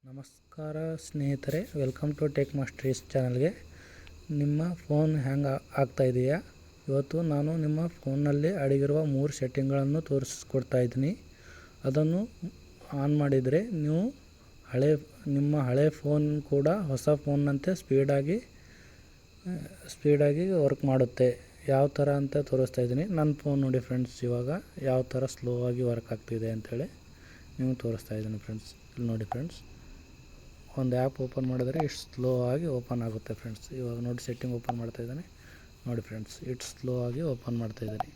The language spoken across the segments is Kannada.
ನಮಸ್ಕಾರ ಸ್ನೇಹಿತರೆ, ವೆಲ್ಕಮ್ ಟು ಟೆಕ್ ಮಾಸ್ಟರ್ಸ್ ಚಾನಲ್ಗೆ. ನಿಮ್ಮ ಫೋನ್ ಹ್ಯಾಂಗ್ ಆಗ್ತಾ ಇದೆಯಾ? ಇವತ್ತು ನಾನು ನಿಮ್ಮ ಫೋನ್ನಲ್ಲಿ ಅಡಗಿರುವ 3 ಸೆಟ್ಟಿಂಗ್ಗಳನ್ನು ತೋರಿಸ್ಕೊಡ್ತಾ ಇದ್ದೀನಿ. ಅದನ್ನು ಆನ್ ಮಾಡಿದರೆ ನೀವು ನಿಮ್ಮ ಹಳೆ ಫೋನ್ ಕೂಡ ಹೊಸ ಫೋನ್ನಂತೆ ಸ್ಪೀಡಾಗಿ ವರ್ಕ್ ಮಾಡುತ್ತೆ. ಯಾವ ಥರ ಅಂತ ತೋರಿಸ್ತಾ ಇದ್ದೀನಿ. ನನ್ನ ಫೋನ್ ನೋಡಿ ಫ್ರೆಂಡ್ಸ್, ಇವಾಗ ಯಾವ ಥರ ಸ್ಲೋ ಆಗಿ ವರ್ಕ್ ಆಗ್ತಿದೆ ಅಂಥೇಳಿ ನಿಮಗೆ ತೋರಿಸ್ತಾ ಇದ್ದೀನಿ ಫ್ರೆಂಡ್ಸ್. ಇಲ್ಲಿ ನೋಡಿ ಫ್ರೆಂಡ್ಸ್, ಒಂದು ಆ್ಯಪ್ ಓಪನ್ ಮಾಡಿದರೆ ಇಷ್ಟು ಸ್ಲೋ ಆಗಿ ಓಪನ್ ಆಗುತ್ತೆ ಫ್ರೆಂಡ್ಸ್. ಇವಾಗ ನೋಡಿ ಸೆಟ್ಟಿಂಗ್ ಓಪನ್ ಮಾಡ್ತಾಯಿದ್ದಾನೆ ನೋಡಿ ಫ್ರೆಂಡ್ಸ್, ಇಷ್ಟು ಸ್ಲೋ ಆಗಿ ಓಪನ್ ಮಾಡ್ತಾಯಿದ್ದೀನಿ.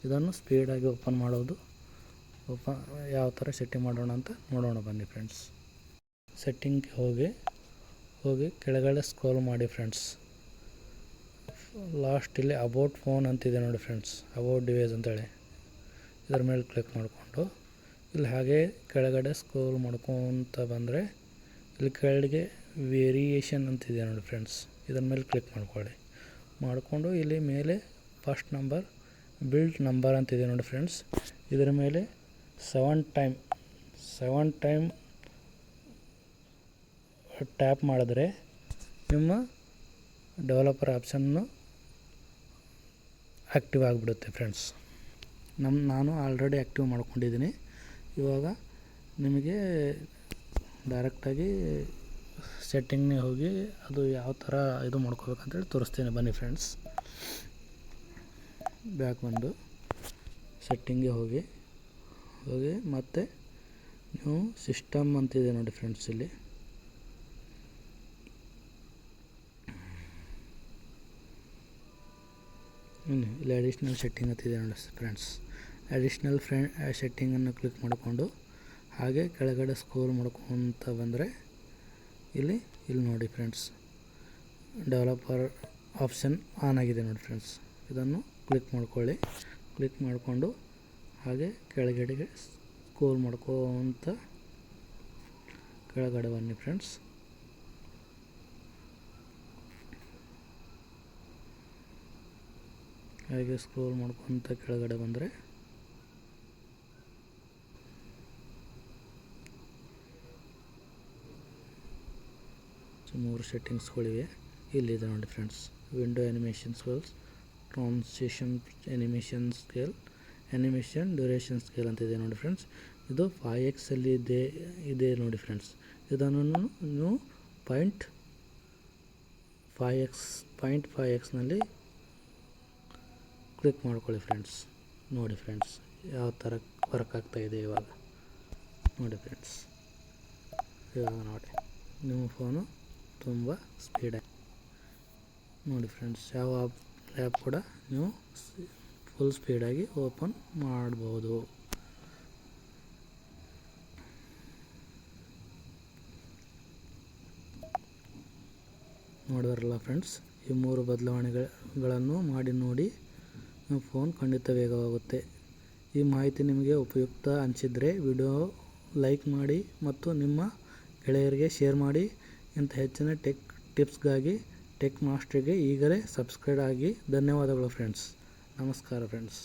ಇದನ್ನು ಸ್ಪೀಡಾಗಿ ಓಪನ್ ಮಾಡೋದು ಯಾವ ಥರ ಸೆಟ್ಟಿಂಗ್ ಮಾಡೋಣ ಅಂತ ನೋಡೋಣ ಬನ್ನಿ ಫ್ರೆಂಡ್ಸ್. ಸೆಟ್ಟಿಂಗ್ಗೆ ಹೋಗಿ ಕೆಳಗಡೆ ಸ್ಕ್ರೋಲ್ ಮಾಡಿ ಫ್ರೆಂಡ್ಸ್. ಲಾಸ್ಟಲ್ಲಿ ಅಬೌಟ್ ಫೋನ್ ಅಂತಿದೆ ನೋಡಿ ಫ್ರೆಂಡ್ಸ್, ಅಬೌಟ್ ಡಿವೈಸ್ ಅಂತೇಳಿ ಇದರ ಮೇಲೆ ಕ್ಲಿಕ್ ಮಾಡಿಕೊಂಡು ಇಲ್ಲಿ ಹಾಗೆ ಕೆಳಗಡೆ ಸ್ಕ್ರೋಲ್ ಮಾಡ್ಕೊತ ಬಂದರೆ ಇಲ್ಲಿ ಕೆಳಗೆ ವೇರಿಯೇಷನ್ ಅಂತಿದೆ ನೋಡಿ ಫ್ರೆಂಡ್ಸ್, ಇದರ ಮೇಲೆ ಕ್ಲಿಕ್ ಮಾಡಿಕೊಂಡು ಇಲ್ಲಿ ಮೇಲೆ ಫಸ್ಟ್ ನಂಬರ್ ಬಿಲ್ಡ್ ನಂಬರ್ ಅಂತಿದೆ ನೋಡಿ ಫ್ರೆಂಡ್ಸ್. ಇದರ ಮೇಲೆ 7 ಟೈಮ್ ಟ್ಯಾಪ್ ಮಾಡಿದ್ರೆ ನಿಮ್ಮ ಡೆವಲಪರ್ ಆಪ್ಷನ್ನು ಆ್ಯಕ್ಟಿವ್ ಆಗಿಬಿಡುತ್ತೆ ಫ್ರೆಂಡ್ಸ್. ನಾನು ಆಲ್ರೆಡಿ ಆ್ಯಕ್ಟಿವ್ ಮಾಡ್ಕೊಂಡಿದ್ದೀನಿ. ಇವಾಗ ನಿಮಗೆ ಡೈರೆಕ್ಟಾಗಿ ಸೆಟ್ಟಿಂಗ್ನೇ ಹೋಗಿ ಅದು ಯಾವ ಥರ ಇದು ಮಾಡ್ಕೋಬೇಕಂತೇಳಿ ತೋರಿಸ್ತೀನಿ ಬನ್ನಿ ಫ್ರೆಂಡ್ಸ್. ಬ್ಯಾಕ್ ಬಂದು ಸೆಟ್ಟಿಂಗ್ಗೆ ಹೋಗಿ ಮತ್ತು ನೀವು ಸಿಸ್ಟಮ್ ಅಂತಿದೆ ನೋಡಿ ಫ್ರೆಂಡ್ಸ್, ಇಲ್ಲಿ ಅಡಿಷ್ನಲ್ ಸೆಟ್ಟಿಂಗ್ ಅಂತಿದೆ ನೋಡಿ ಫ್ರೆಂಡ್ಸ್. ಅಡಿಷ್ನಲ್ ಸೆಟ್ಟಿಂಗನ್ನು ಕ್ಲಿಕ್ ಮಾಡಿಕೊಂಡು ಹಾಗೆ ಕೆಳಗಡೆ ಸ್ಕ್ರೋಲ್ ಮಾಡ್ಕೊತ ಬಂದರೆ ಇಲ್ಲಿ ನೋಡಿ ಫ್ರೆಂಡ್ಸ್, ಡೆವಲಪರ್ ಆಪ್ಷನ್ ಆನ್ ಆಗಿದೆ ನೋಡಿ ಫ್ರೆಂಡ್ಸ್. ಇದನ್ನು ಕ್ಲಿಕ್ ಮಾಡ್ಕೊಳ್ಳಿ. ಕ್ಲಿಕ್ ಮಾಡಿಕೊಂಡು ಹಾಗೆ ಕೆಳಗಡೆಗೆ ಸ್ಕ್ರೋಲ್ ಮಾಡ್ಕೊತ ಕೆಳಗಡೆ ಬನ್ನಿ ಫ್ರೆಂಡ್ಸ್. ಹಾಗೆ ಸ್ಕ್ರೋಲ್ ಮಾಡ್ಕೊತ ಕೆಳಗಡೆ ಬಂದರೆ ಮೂರು ಸೆಟ್ಟಿಂಗ್ಸ್ಗಳಿವೆ. ಇಲ್ಲಿದೆ ನೋಡಿ friends, window animation scales, transition animation scale, animation duration scale ಅಂತಿದೆ ನೋಡಿ ಫ್ರೆಂಡ್ಸ್. ಇದು 5x ಅಲ್ಲಿ ಇದೆ ನೋಡಿ ಫ್ರೆಂಡ್ಸ್. ಇದನ್ನು ನೀವು 0.5x ಕ್ಲಿಕ್ ಮಾಡ್ಕೊಳ್ಳಿ ಫ್ರೆಂಡ್ಸ್. ನೋಡಿ ಫ್ರೆಂಡ್ಸ್, ಯಾವ ಥರ ವರ್ಕ್ ಆಗ್ತಾಯಿದೆ ಇವಾಗ ನೋಡಿ ಫ್ರೆಂಡ್ಸ್. ಇವಾಗ ನೋಡಿ ನಿಮ್ಮ ಫೋನು ತುಂಬ ಸ್ಪೀಡಾಗಿ ನೋಡಿ ಫ್ರೆಂಡ್ಸ್. ಯಾವ ಆ್ಯಪ್ ಕೂಡ ನೀವು ಫುಲ್ ಸ್ಪೀಡಾಗಿ ಓಪನ್ ಮಾಡ್ಬೋದು. ನೋಡಿದ್ರಲ್ಲ ಫ್ರೆಂಡ್ಸ್, ಈ 3 ಬದಲಾವಣೆಗಳನ್ನು ಮಾಡಿ ನೋಡಿ, ನಿಮ್ಮ ಫೋನ್ ಖಂಡಿತ ವೇಗವಾಗುತ್ತೆ. ಈ ಮಾಹಿತಿ ನಿಮಗೆ ಉಪಯುಕ್ತ ಅನಿಸಿದರೆ ವಿಡಿಯೋ ಲೈಕ್ ಮಾಡಿ ಮತ್ತು ನಿಮ್ಮ ಗೆಳೆಯರಿಗೆ ಶೇರ್ ಮಾಡಿ. ಇಂಥ ಹೆಚ್ಚಿನ ಟೆಕ್ ಟಿಪ್ಸ್ಗಾಗಿ ಟೆಕ್ ಮಾಸ್ಟರ್ಗೆ ಈಗಲೇ ಸಬ್ಸ್ಕ್ರೈಬ್ ಆಗಿ. ಧನ್ಯವಾದಗಳು ಫ್ರೆಂಡ್ಸ್. ನಮಸ್ಕಾರ ಫ್ರೆಂಡ್ಸ್.